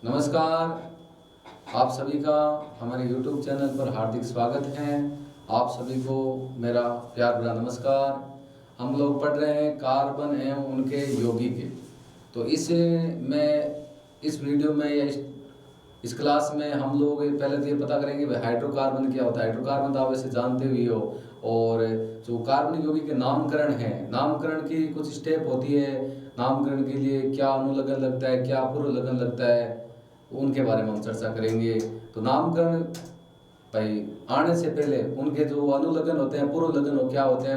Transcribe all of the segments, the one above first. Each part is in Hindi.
नमस्कार। आप सभी का हमारे YouTube चैनल पर हार्दिक स्वागत है। आप सभी को मेरा प्यार भरा नमस्कार। हम लोग पढ़ रहे हैं कार्बन एवं उनके यौगिक। तो इस वीडियो में या इस क्लास में हम लोग पहले तो ये पता करेंगे भाई हाइड्रोकार्बन क्या होता है। हाइड्रोकार्बन तो आप वैसे जानते हुए हो। और जो कार्बन यौगिक के नामकरण है, नामकरण की कुछ स्टेप होती है। नामकरण के लिए क्या अनुलग्न लगता है, क्या पूर्व लगन लगता है, उनके बारे में हम चर्चा करेंगे। तो नामकरण भाई आने से पहले उनके जो अनुलग्न होते हैं, पूर्व लगन हो क्या होते हैं,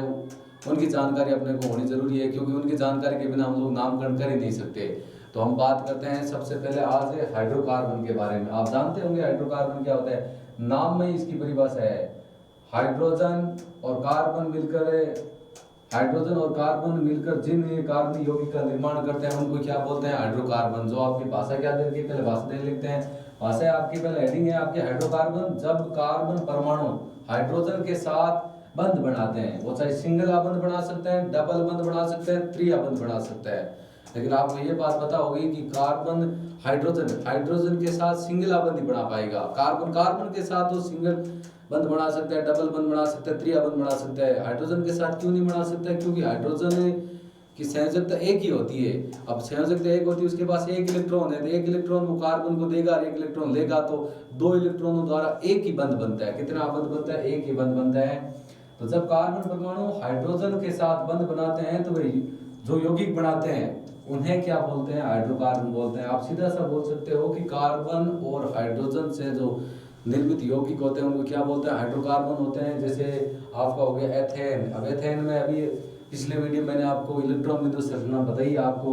उनकी जानकारी अपने को होनी जरूरी है, क्योंकि उनकी जानकारी के बिना हम लोग नामकरण कर ही नहीं सकते। तो हम बात करते हैं सबसे पहले आज हाइड्रोकार्बन के बारे में। आप जानते होंगे हाइड्रोकार्बन क्या होता है, नाम में इसकी परिभाषा है। हाइड्रोजन और कार्बन मिलकर जिन कार्बन यौगिक का निर्माण करते हैं उनको क्या बोलते हैं, हाइड्रोकार्बन। जो आपकी भाषा क्या दे रखी है, पहले भाषा दे लिखते हैं। भाषा आपकी पहले हेडिंग है आपके हाइड्रोकार्बन, जब कार्बन परमाणु हाइड्रोजन के साथ बंध बनाते हैं। वो चाहे सिंगल बंध बना सकते हैं, डबल बंध बना सकते हैं, त्रिया बंध बना सकते हैं। लेकिन आपको ये बात पता होगी कि कार्बन हाइड्रोजन के साथ सिंगल बंध ही बना पाएगा। कार्बन के साथ वो सिंगल बंध बना सकता है, डबल बंध बना सकता है, त्रिया बंध बना सकता है। हाइड्रोजन के साथ क्यों नहीं बना सकता है, क्योंकि हाइड्रोजन की संयोजकता एक ही होती है। अब संयोजकता एक होती है, उसके पास एक इलेक्ट्रॉन है, तो एक इलेक्ट्रॉन वो कार्बन को देगा, एक इलेक्ट्रॉन लेगा, तो दो इलेक्ट्रॉनों द्वारा एक ही बंध बनता है। कितना बंध बनता है, एक ही बंध बनता है। तो जब कार्बन परमाणु हाइड्रोजन के साथ बंध बनाते हैं तो वे जो यौगिक बनाते हैं उन्हें क्या बोलते हैं, हाइड्रोकार्बन बोलते हैं। आप सीधा सा बोल सकते हो कि कार्बन और हाइड्रोजन से जो निर्मित यौगिक होते हैं उनको क्या बोलते हैं, हाइड्रोकार्बन होते हैं। जैसे आपका हो गया एथेन। अब एथेन में अभी पिछले वीडियो मैंने आपको इलेक्ट्रॉन बिंदु संरचना बताई आपको।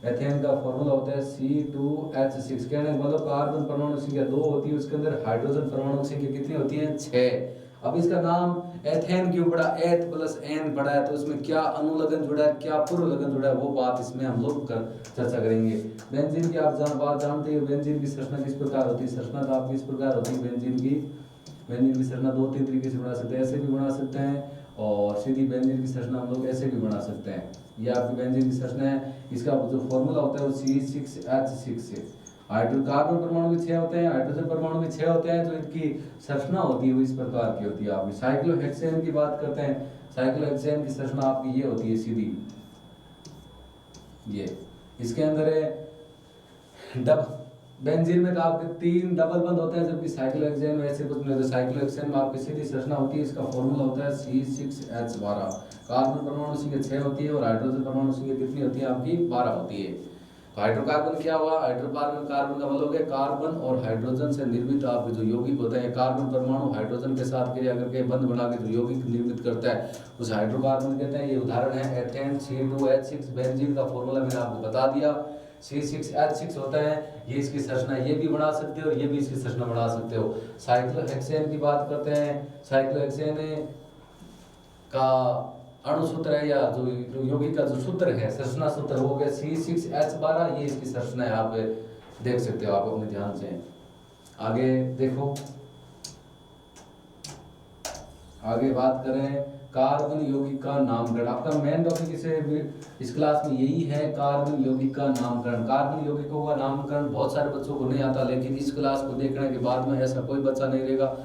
एथेन का फॉर्मूला होता है C2H6। कहने मतलब कार्बन परमाणु संख्या 2 होती है, उसके अंदर हाइड्रोजन परमाणु संख्या कितनी होती है, 6। अब इसका नाम एथेन क्यों पड़ा, एथ प्लस एन पड़ा है, तो इसमें क्या अनुलग्न जुड़ा है, क्या पूर्व लगन जुड़ा है, वो बात इसमें हम लोग चर्चा करेंगे। बेंजीन की आप बात जानते हो, बेंजीन की संरचना किस प्रकार होती है। संरचना तो आपकी इस प्रकार होती है बेंजीन की संरचना 2-3 तरीके से बना सकते हैं। ऐसे भी बना सकते हैं और सीधी बेंजीन की संरचना हम लोग ऐसे भी बना सकते हैं। ये आपकी बेंजीन की संरचना है। इसका जो फॉर्मूला होता है वो C6H6 है। कार्बन परमाणु भी 6 होते हैं, हाइड्रोजन परमाणु भी 6 होते हैं। जो इनकी संरचना होती है वो इस प्रकार की होती है। आपकी साइक्लोहेक्सेन की बात करते हैं। साइक्लोहेक्सेन की संरचना आपकी ये होती है सीधी, ये इसके अंदर है बेंजीन में तो आपके 3 डबल बंध होते हैं, जबकि साइक्लोहेक्सेन में ऐसे कुछ नहीं होता। साइक्लोहेक्सेन में आपकी सीधी संरचना होती है। इसका फॉर्मूला होता है C6H12। कार्बन परमाणु संख्या 6 होती है और हाइड्रोजन परमाणु संख्या कितनी होती है आपकी, 12 होती है। तो हाइड्रोकार्बन क्या हुआ, हाइड्रोकार्बन कार्बन का मतलब है कार्बन और हाइड्रोजन से निर्मित आपके जो यौगिक होते हैं। कार्बन परमाणु हाइड्रोजन के साथ क्रिया करके बंध बना के जो यौगिक निर्मित करता है उसे हाइड्रोकार्बन कहते हैं। ये उदाहरण है एथेन, C2H6। बेंजीन का फॉर्मूला मैंने आपको बता दिया, C6H6 होता है। ये इसकी संरचना ये भी बना सकते हो और ये भी इसकी संरचना बना सकते हो। साइक्लोहेक्सेन की बात करते हैं। साइक्लोहेक्सेन का अणुसूत्र है या जो यौगिक का जो सूत्र है, संरचना सूत्र, हो गया C6H12। ये इसकी संरचना है, आप देख सकते हो आप अपने ध्यान से। आगे देखो, आगे बात करें कार्बन यौगिक का नामकरण। आपका मेन टॉपिक इस क्लास में यही है, कार्बन यौगिक का नामकरण। कार्बन यौगिकों का नामकरण बहुत सारे बच्चों को नहीं आता, लेकिन इस क्लास को देखने के बाद में ऐसा कोई बच्चा नहीं रहेगा।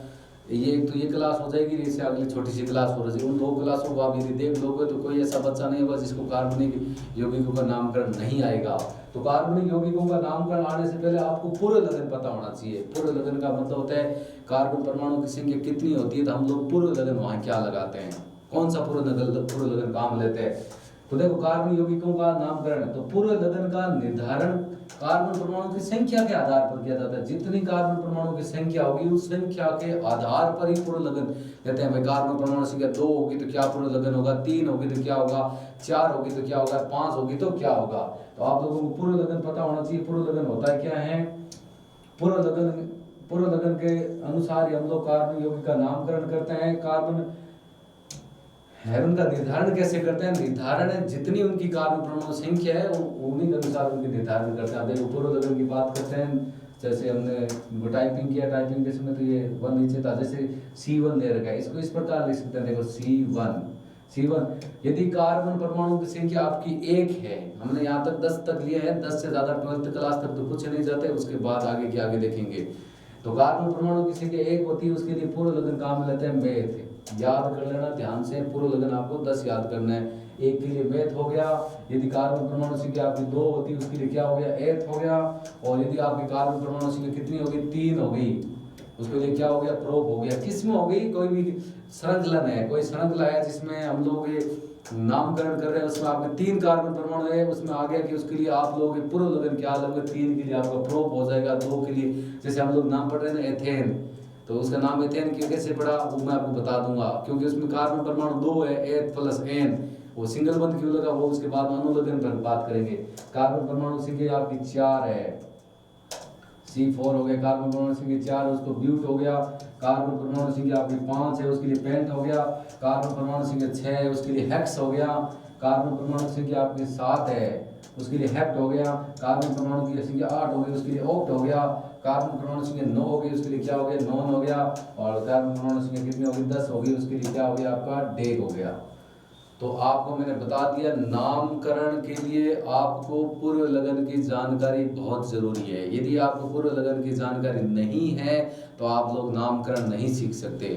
ये क्लास हो जाएगी, इससे अगली छोटी सी क्लास हो रही है। उन 2 क्लासों को आप यदि देख लोगे तो कोई ऐसा बच्चा नहीं होगा जिसको कार्बनिक यौगिकों का नामकरण नहीं आएगा। तो कार्बनिक यौगिकों का नामकरण आने से पहले आपको पूर्व लगन पता होना चाहिए। पूर्व लगन का मतलब होता है कार्बन परमाणु की संख्या कितनी होती है, तो हम लोग पूर्व लगन वहां क्या लगाते हैं, कौन सा पूर्व लगन काम लेते हैं। तो देखो कार्बन यौगिकों का नामकरण, तो पूर्व लगन का निर्धारण कार्बन परमाणु की संख्या के आधार पर किया जाता है। जितनी कार्बन परमाणु की संख्या होगी उस संख्या के आधार पर ही पूर्व लगन लेते हैं। भाई कार्बन परमाणु संख्या 2 होगी तो क्या पूर्व लगन होगा, 3 होगी तो क्या होगा, 4 होगी तो क्या होगा, 5 होगी तो क्या होगा। तो आप लोगों को पूर्व लगन पता होना चाहिए। पूर्व लगन होता है क्या है, पूर्व लगन के अनुसार हम लोग कार्बन यौगिक का नामकरण करते हैं। कार्बन है उनका निर्धारण कैसे करते हैं, निर्धारण जितनी उनकी कार्बन परमाणु संख्या है उन्हीं के अनुसार उनकी निर्धारण करते हैं। देखो पूर्व लगन की बात करते हैं, जैसे हमने टाइपिंग किया, टाइपिंग के समय तो ये 1 नीचे था, जैसे C1 ले रखा है, इसको इस प्रकार लिख सकते हैं। देखो C1 C1। यदि कार्बन परमाणु की संख्या आपकी 1 है, हमने यहाँ तक 10 तक लिया है, 10 से ज़्यादा 12th क्लास तक तो कुछ नहीं जाते, उसके बाद आगे के आगे देखेंगे। तो कार्बन परमाणु की संख्या 1 होती है, उसके लिए पूर्व लगन काम लेते हैं मेथ। याद कर लेना ध्यान से, पूर्व लगन आपको 10 याद करना है। 1 के लिए मेथ हो गया। यदि कार्बन परमाणु संख्या आपकी 2 होती है, उसके लिए क्या हो गया, एथ हो गया। और यदि आपकी कार्बन परमाणु संख्या कितनी होगी, 3 हो गई, उसके लिए क्या हो गया, प्रोप हो गया। किसमें हो गई, कोई भी श्रृंखलन है, कोई श्रृंखला है जिसमें हम लोग ये नामकरण कर रहे हैं, उसमें आपके 3 कार्बन परमाणु है, उसमें आ गया कि उसके लिए आप लोग पूर्व लगन क्या लोगे, 3 के लिए आपका प्रोप हो जाएगा, 2 के लिए जैसे हम लोग नाम पढ़ रहे हैं एथेन, तो उसका नाम एथेन कैसे पड़ा वो मैं आपको बता दूंगा, क्योंकि उसमें कार्बन परमाणु 2 है, एथ प्लस एन, वो सिंगल बंद क्यों लगा वो उसके बाद अनुलगन पर बात करेंगे। कार्बन परमाणु संख्या आपकी 4 है, C4 हो गया, कार्बन परमाणु संख्या 4 है, उसको ब्यूट हो गया। कार्बन परमाणु संख्या आपकी 5 है, उसके लिए पेंट हो गया। कार्बन परमाणु संख्या 6 है, उसके लिए हेक्स हो गया। कार्बन परमाणु संख्या आपकी 7 है, उसके लिए हेप्ट हो गया। कार्बन परमाणु की संख्या 8 हो गई, उसके लिए ऑक्ट हो गया। कार्बन परमाणु संख्या 9 हो गई, उसके लिए क्या हो गया, नॉन हो गया। और कार्बन परमाणु संख्या कितनी होगी, 10 होगी, उसके लिए क्या हो गया, आपका डेग हो गया। तो आपको मैंने बता दिया, नामकरण के लिए आपको पूर्व लगन की जानकारी बहुत जरूरी है। यदि आपको पूर्व लगन की जानकारी नहीं है तो आप लोग नामकरण नहीं सीख सकते।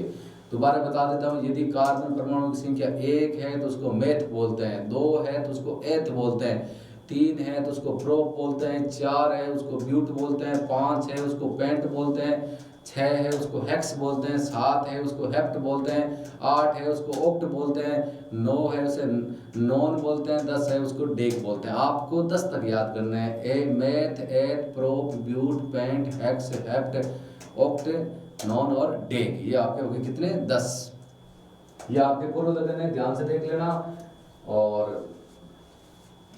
दोबारा बता देता हूँ, यदि कार्बन परमाणु की संख्या 1 है तो उसको मेथ बोलते हैं, 2 है तो उसको एथ बोलते हैं, 3 है तो उसको प्रोप बोलते हैं, 4 है उसको ब्यूट बोलते हैं, 5 है उसको पेंट बोलते हैं, 6 है उसको हेक्स बोलते हैं, 7 है उसको हेप्ट बोलते हैं, 8 है उसको ऑक्ट बोलते हैं, 9 है उसे नॉन बोलते हैं, 10 है उसको डेक बोलते हैं। आपको 10 तक याद करना है, a meth, eth, prop, but, pent, hex, hept, oct, non और डेक, ये आपके हो गए कितने, 10। ये आपके पूर्व लगन है, ध्यान से देख लेना। और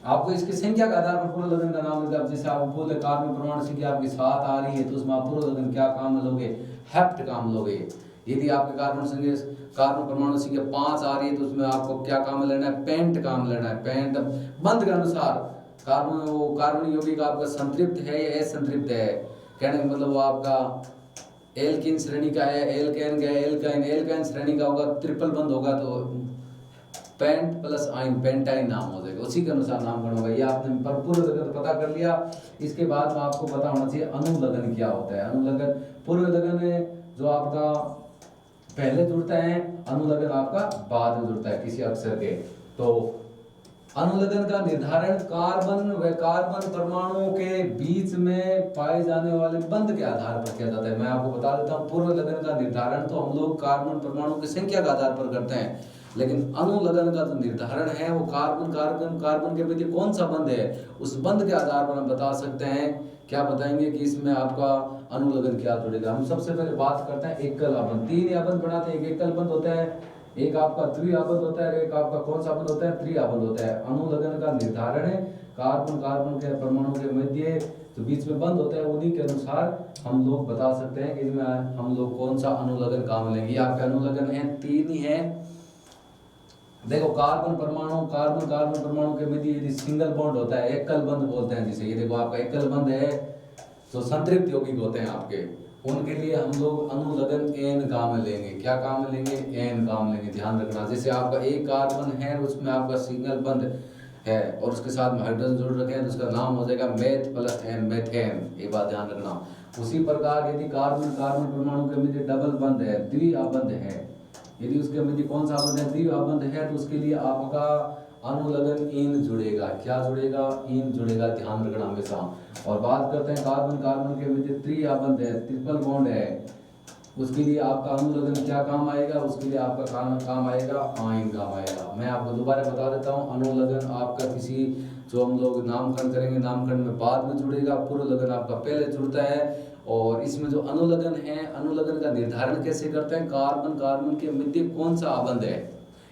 आपको इसकी संख्या के आधार पर पूर्व लगन का नाम लेते हैं। जैसे आप बोले कार्बन परमाणु संख्या आपकी 7 आ रही है तो उसमें आप पूर्व लगन क्या काम लोगे, हेप्ट काम लोगे। यदि आपके कार्बन परमाणु संख्या 5 आ रही है तो उसमें आपको क्या काम लेना है, पेंट काम लेना है। पेंट बंध के अनुसार कार्बन यौगिक आपका संतृप्त है या असंतृप्त है, कहने का मतलब वो आपका एल्किन श्रेणी का है, एल्केन का है, एल्काइन श्रेणी का होगा, ट्रिपल बंद होगा तो पेंट प्लस आइन पेंटाइन नाम हो जाएगा, उसी के अनुसार नामकरण होगा। ये आपने पूर्व लगन पता कर लिया। इसके बाद में आपको पता होना चाहिए अनुलगन क्या होता है। अनुलगन, पूर्व लगन है जो आपका पहले जुड़ता है, अनुलगन आपका बाद में जुड़ता है किसी अक्षर के। तो अनुलगन का निर्धारण कार्बन व कार्बन परमाणुओं के बीच में पाए जाने वाले बंध के आधार पर किया जाता है। मैं आपको बता देता हूँ, पूर्व लगन का निर्धारण तो हम लोग कार्बन परमाणु की संख्या के आधार पर करते हैं, लेकिन अनुलगन का जो निर्धारण है वो कार्बन के प्रति कौन सा बंध है, उस बंध के आधार पर हम बता सकते हैं। क्या बताएंगे कि इसमें आपका अनुलगन क्या जुड़ेगा। हम सबसे पहले बात करते हैं एकल अबंध। 3 अबंध बनाते हैं, एक एकल बंध होता है, एक आपका द्विअबंध होता है, एक आपका कौन सा बंध होता है, त्रिअबंध होता है। अनुलगन का निर्धारण है कार्बन के परमाणु के मध्य जो बीच में बंद होता है, उन्हीं के अनुसार हम लोग बता सकते हैं कि इसमें हम लोग कौन सा अनुलगन काम लेंगे। आपके अनुलगन है 3 ही है। देखो कार्बन परमाणु के मध्य यदि सिंगल बॉन्ड होता है, एकल बंध बोलते हैं जिसे, ये देखो आपका एकल बंध है तो संतृप्त यौगिक होते हैं आपके, उनके लिए हम लोग अनुलगन एन काम लेंगे। क्या काम लेंगे, एन काम लेंगे, ध्यान रखना। जैसे आपका एक कार्बन है उसमें आपका सिंगल बंध है और उसके साथ में हाइड्रोजन जोड़ रखे हैं तो उसका नाम हो जाएगा मेथ प्लस एन, मेथेन, ये बात ध्यान रखना। उसी प्रकार यदि कार्बन परमाणु के मध्य डबल बंध है, द्विअबंध है, यदि उसके मध्य कौन सा बंध है, द्विअबंध है, तो उसके लिए आपका अनुलगन इन जुड़ेगा। क्या जुड़ेगा, इन जुड़ेगा, ध्यान रखना हमेशा। और बात करते हैं कार्बन के मध्य त्रिअबंध है, ट्रिपल बॉन्ड है, उसके लिए आपका अनुलगन क्या काम आएगा, उसके लिए आपका काम आएगा आयन काम आएगा। मैं आपको दोबारा बता देता हूँ, अनुलगन आपका किसी जो हम लोग नामकरण करेंगे, नामकरण में बाद में जुड़ेगा, पूर्व लगन आपका पहले जुड़ता है। और इसमें जो अनुलगन है, अनुलगन का निर्धारण कैसे करते हैं, कार्बन के मध्य कौन सा अबंध है।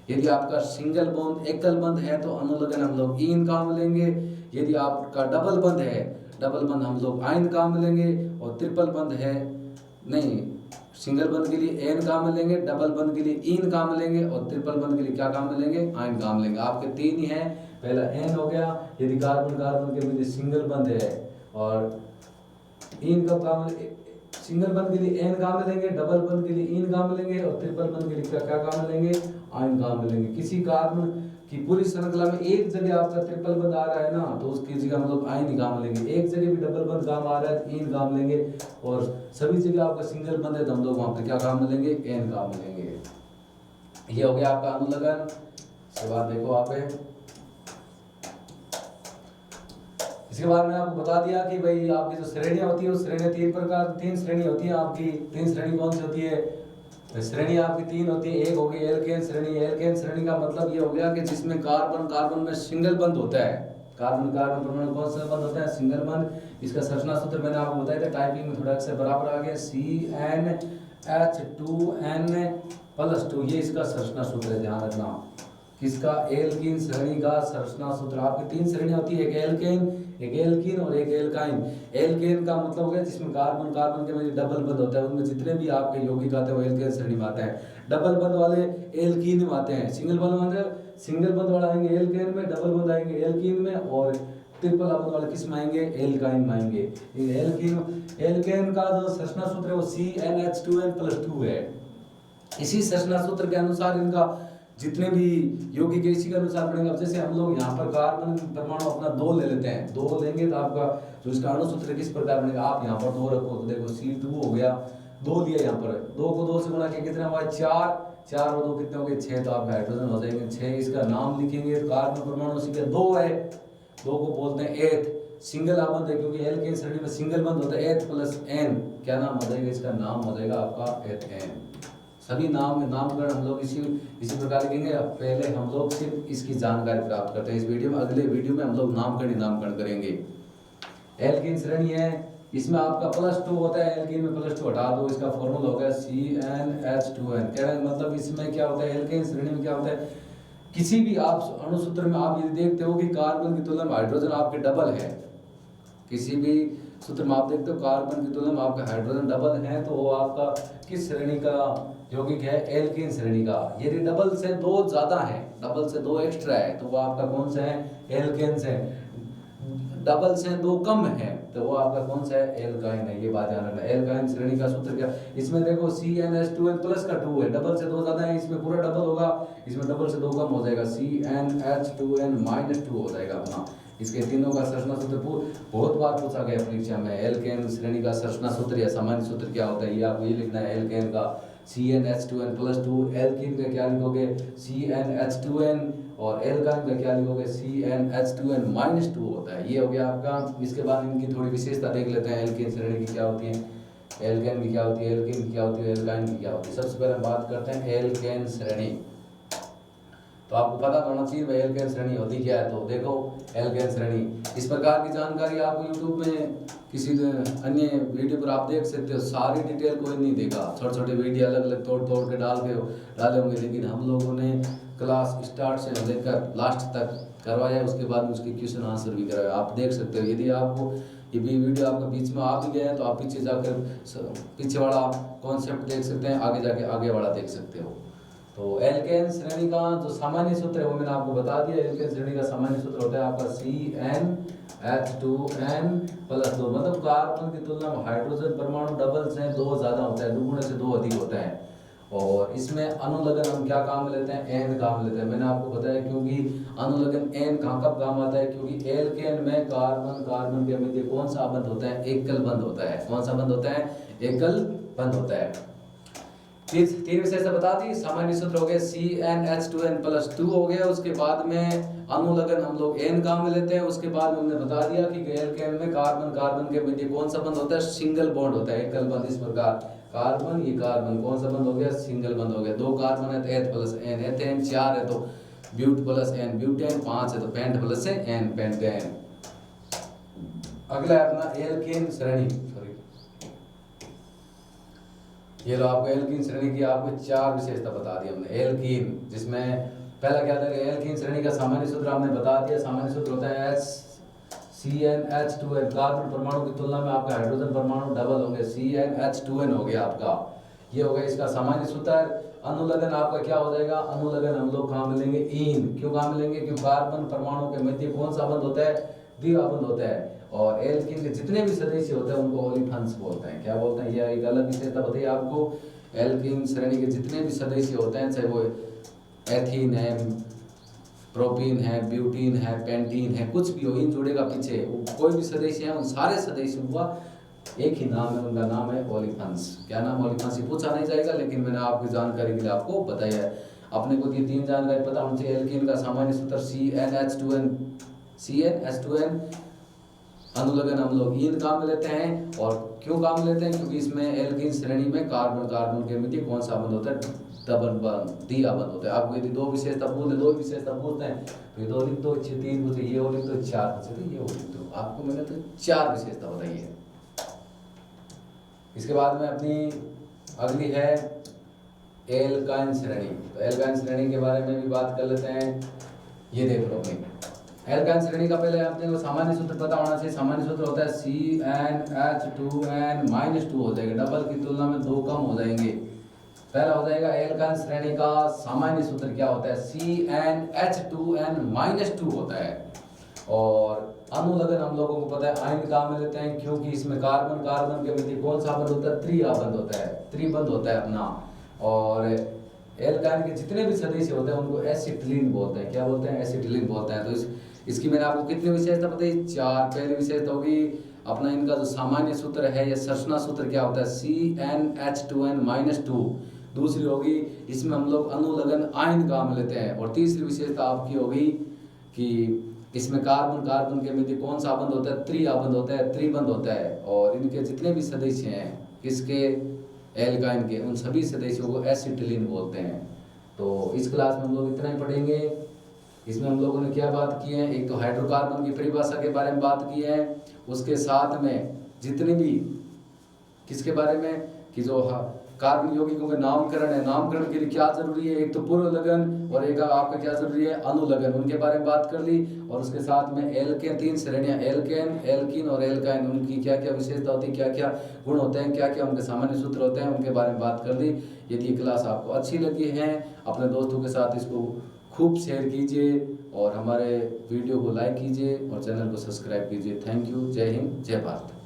यदि आपका सिंगल बॉन्ड एकल बंध है तो अनुलगन हम लोग इन काम लेंगे। यदि आपका डबल बंध है, डबल बंध हम लोग आइन काम लेंगे। और ट्रिपल बंध है, नहीं, सिंगल बंध के लिए एन काम लेंगे, डबल बंध के लिए इन काम लेंगे, और ट्रिपल बंध के लिए क्या काम लेंगे, आइन काम लेंगे। आपके 3 ही हैं, पहला एन हो गया यदि कार्बन के मध्य सिंगल बंध है, और इन का काम सिंगल बंद के लिए एन काम मिलेंगे, डबल बंद के लिए इन काम मिलेंगे और ट्रिपल बंद के लिए क्या काम मिलेंगे, आइन काम मिलेंगे। किसी कार्बन की पूरी श्रृंखला में एक जगह आपका ट्रिपल बंद आ रहा है ना, तो उसकी जगह मतलब आइन काम लेंगे। एक जगह भी डबल बंद काम आ रहा है तो इन काम लेंगे, और सभी जगह आपका सिंगल बंद है तो हम लोग वहां पर क्या काम मिलेंगे, एन काम मिलेंगे। ये हो गया आपका अनुलग्न। इसके बाद देखो आप इसके बाद मैंने आपको बता दिया कि भाई आपकी जो श्रेणियां होती है वो श्रेणियां तीन श्रेणी होती है आपकी। तीन श्रेणी कौन सी होती है, तो श्रेणी आपकी तीन होती है। एक होगी एल्केन श्रेणी। एल्केन श्रेणी का मतलब ये हो गया कि जिसमें कार्बन कार्बन में सिंगल बंद होता है। कार्बन कार्बन परमाणु कौन सा बंद होता है, सिंगल बंद। इसका संरचना सूत्र मैंने आपको बताया था, टाइपिंग में थोड़ा अक्षर बराबर आ गया, CnH2n+2। ये इसका संरचना सूत्र है, ध्यान रखना। किसका, एल्कीन श्रेणी का संरचना सूत्र। आपकी तीन श्रेणी होती है, एक एल्केन, एक एल्कीन और एक एल्काइन। एल्केन का मतलब हो गया जिसमें कार्बन कार्बन के में डबल बंद होता है, उनमें जितने भी आपके यौगिक आते हैं वो एल्केन श्रेणी में आते हैं। डबल बंद वाले एल्कीन में आते हैं। सिंगल बंद वाला आएंगे एल्केन में, डबल बंद आएंगे एल्कीन में, और ट्रिपल बंद वाले किस में आएंगे, एल्काइन में आएंगे। एल्केन का जो संरचना सूत्र है वो CnH2n+2 है। इसी संरचना सूत्र के अनुसार इनका जितने भी यौगिक है इसी के अनुसार पड़ेगा। जैसे हम लोग यहाँ पर कार्बन परमाणु अपना 2 ले लेते हैं, 2 लेंगे तो आपका जो इसका अणु सूत्र किस प्रकार बनेगा, आप यहाँ पर 2 रखो तो देखो C2 हो गया, 2 लिया यहाँ पर, 2 को 2 से गुणा किया कितना हुआ, 4, 4 और 2 कितने हो गए, 6। तो आपका हाइड्रोजन हो जाएंगे 6। इसका नाम लिखेंगे, कार्बन परमाणु सीधे 2 है, 2 को बोलते हैं एथ। सिंगल बंद है क्योंकि एल्केन श्रेणी में सिंगल बंद होता है, H+N। क्या नाम हो जाएगा, इसका नाम हो जाएगा आपका एथेन। सभी नामकरण हम लोग इसी प्रकार लिखेंगे। पहले हम लोग सिर्फ इसकी जानकारी प्राप्त करते हैं। इस वीडियो में, अगले वीडियो में हम लोग नामकरण करेंगे। एल्कीन श्रेणी है, इसमें आपका +2 होता है, एल्कीन में +2 हटा दो, इसका फॉर्मूला होगा CnH2n। कहने का मतलब इसमें क्या होता है, एल्कीन श्रेणी में क्या होता है, किसी भी आप अणु सूत्र में आप ये देखते हो कि कार्बन की तुलना में हाइड्रोजन आपके डबल है। किसी भी सूत्र में आप देखते हो कार्बन की तुलना में आपका हाइड्रोजन डबल है, तो वो आपका किस श्रेणी का यौगिक है, एल्कीन श्रेणी का। यदि डबल से 2 ज्यादा है, डबल से 2 एक्स्ट्रा है, तो वो आपका कौन सा है, एल्केन से। डबल से 2 कम है तो वो आपका कौन सा है, एल्काइन है। ये बात ध्यान रखना। एल्काइन श्रेणी का सूत्र क्या, इसमें देखो CnH2n+2 है, डबल से 2 ज्यादा है, इसमें पूरा डबल होगा, इसमें डबल से 2 कम हो जाएगा, CnH2n-2 हो जाएगा अपना। इसके तीनों का संरचना सूत्र बहुत बार पूछा गया परीक्षा में। एल्केन श्रेणी का संरचना सूत्र या सामान्य सूत्र क्या होता है, ये आपको ये लिखना है। एल्केन का CnH2n+2, एल्कीन का क्या लिखोगे, CnH2n, और एल्काइन का क्या लिखोगे, CnH2n-2 होता है। ये हो गया आपका। इसके बाद इनकी थोड़ी विशेषता देख लेते हैं। एल्केन श्रेणी की क्या होती है, एल्केन की क्या होती है, एल्कीन की क्या होती है, एल्काइन की क्या होती है। सबसे पहले बात करते हैं एल्केन श्रेणी। तो आपको पता होना चाहिए भाई एल्केन श्रेणी होती क्या है। तो देखो एल्केन श्रेणी, इस प्रकार की जानकारी आपको यूट्यूब में किसी अन्य वीडियो पर आप देख सकते हो। सारी डिटेल कोई नहीं देगा, छोटे छोटे वीडियो अलग अलग तोड़ तोड़ के डाले होंगे, लेकिन हम लोगों ने क्लास स्टार्ट से लेकर लास्ट तक करवाया, उसके बाद उसके क्वेश्चन आंसर भी कराया, आप देख सकते हो। यदि आपको ये भी वीडियो आपके बीच में आ भी गया है तो आप पीछे जाकर पीछे वाला कॉन्सेप्ट देख सकते हैं, आगे जाके आगे वाला देख सकते हो। तो एल्केन श्रेणी का जो सामान्य सूत्र है वो मैंने आपको बता दिया। एल्केन श्रेणी का सामान्य सूत्र होता है आपका CnH2n+2। मतलब कार्बन की तुलना में हाइड्रोजन परमाणु डबल से 2 ज्यादा होता है, दुगुने से 2 अधिक होता है। और इसमें अनुलग्न हम क्या काम लेते हैं, एन काम लेते हैं। मैंने आपको बताया क्योंकि अनुलग्न एन कब काम आता है, क्योंकि एल्केन में कार्बन कार्बन के मध्य कौन सा बंध होता है, एकल बंध होता है। कौन सा बंध होता है, एकल बंध होता है। तीन विशेषता बता दी। सामान्य सूत्र हो गया CnH2n+2 हो गया। उसके बाद में अनुलग्न हम लोग एन काम में लेते हैं। उसके बाद में हमने बता दिया कि एल्केन में कार्बन कार्बन के मध्य कौन सा बंध होता है, सिंगल बॉन्ड होता है, एकल बंध। इस प्रकार कार्बन, ये कार्बन कौन सा बंध हो गया, सिंगल बंध हो गया। 2 कार्बन है तो H+N, एथेन 4 है तो ब्यूट+N, ब्यूटेन 5 है तो पेंट+N, पेंटेन। अगला है अपना एल्केन श्रेणी। ये लो आपको एल्कीन श्रेणी की आपको 4 विशेषता बता दी हमने। एल्कीन, जिसमें पहला क्या था, एल्कीन श्रेणी का सामान्य सूत्र हमने बता दिया। सामान्य सूत्र होता है CnH2n। कार्बन परमाणु की तुलना में आपका हाइड्रोजन परमाणु डबल होंगे, CnH2n हो गया आपका। ये हो गया इसका सामान्य सूत्र। अनुलग्न आपका क्या हो जाएगा, अनुलग्न हम लोग कहाँ मिलेंगे, इन। क्यों कहाँ मिलेंगे, क्योंकि कार्बन परमाणु के मध्य कौन सा बंध होता है, द्विबंध होता है। और एल्कीन के जितने भी सदस्य होते हैं उनको ओलिफेन्स बोलते हैं। क्या बोलते हैं, यह एक अलग विशेषता बताइए आपको। एल्कीन श्रेणी के जितने भी सदस्य होते हैं, चाहे वो एथीन है, प्रोपीन है, ब्यूटीन है, पेंटीन है, कुछ भी हो, इन जुड़ेगा पीछे कोई भी सदस्य है, उन सारे सदस्यों का एक ही नाम है, उनका नाम है ओलिफेन्स। क्या नाम ओलिफेन्स, पूछा नहीं जाएगा, लेकिन मैंने आपकी जानकारी के लिए आपको बताया है। अपने को ये 3 जानकारी पता होनी चाहिए। एल्कीन का सामान्य सूत्र CnH2n अनुलग्न हम लोग ईन काम में लेते हैं। और क्यों काम में लेते हैं, क्योंकि इसमें एल्कीन श्रेणी में कार्बन कार्बन के मध्य कौन सा बंध होता है, डबल बंध, दिया बंध होता है। आपको यदि 2 विशेषता पूछते, 2 विशेषता पूछते हैं तो ये 2 लिख दो, 3 पूछे, ये लिख दो, 4 पूछे तो ये लिख दो। आपको मैंने तो 4 विशेषता बताई है। इसके बाद में अपनी अगली है एल्काइन श्रेणी। तो एल्काइन श्रेणी के बारे में भी बात कर लेते हैं। ये देख लो भाई, एल्काइन श्रेणी का पहले अपने को सामान्य सूत्र पता होना चाहिए। सामान्य सूत्र होता है CnH2n-2 हो जाएगा, डबल की तुलना में 2 कम हो जाएंगे। पहला हो जाएगा एल्काइन श्रेणी का सामान्य सूत्र क्या होता है, CnH2n-2 होता है। और अनुलग्न हम लोगों को पता है आयन काम में लेते हैं, क्योंकि इसमें कार्बन कार्बन के मध्य कौन सा बंध होता है, त्रिबंध होता है, त्रिबंध होता है अपना। और एल्काइन के जितने भी सदस्य होते हैं उनको एसिटिलीन बोलते हैं। क्या बोलते हैं, एसिटिलीन बोलते हैं। तो इसकी मैंने आपको कितनी विशेषता बताई, 4। पहली विशेषता होगी अपना इनका जो सामान्य सूत्र है, या संरचना सूत्र क्या होता है, CnH2n-2। दूसरी होगी इसमें हम लोग अनुलग्न आयन काम लेते हैं। और तीसरी विशेषता आपकी होगी कि इसमें कार्बन कार्बन के मध्य कौन सा बंध होता है, त्रिबंध होता है, त्रिबंध होता है। और इनके जितने भी सदस्य हैं किसके, एल्काइन के, उन सभी सदस्यों को एसिटिलीन बोलते हैं। तो इस क्लास में हम लोग इतना ही पढ़ेंगे। इसमें हम लोगों ने क्या बात की है, एक तो हाइड्रोकार्बन की परिभाषा के बारे में बात की है, उसके साथ में जितने भी किसके बारे में कि जो कार्बन यौगिकों के नामकरण है, नामकरण के लिए क्या जरूरी है, एक तो पूर्व लगन और एक आपका क्या जरूरी है, अनुलग्न, उनके बारे में बात कर ली। और उसके साथ में एल्केन, 3 श्रेणियां, एल्केन, एल्कीन और एल्काइन, उनकी क्या क्या विशेषता होती है, क्या क्या गुण होते हैं, क्या क्या उनके सामान्य सूत्र होते हैं, उनके बारे में बात कर ली। यदि ये क्लास आपको अच्छी लगी है, अपने दोस्तों के साथ इसको खूब शेयर कीजिए और हमारे वीडियो को लाइक कीजिए और चैनल को सब्सक्राइब कीजिए। Thank you. जय हिंद, जय भारत।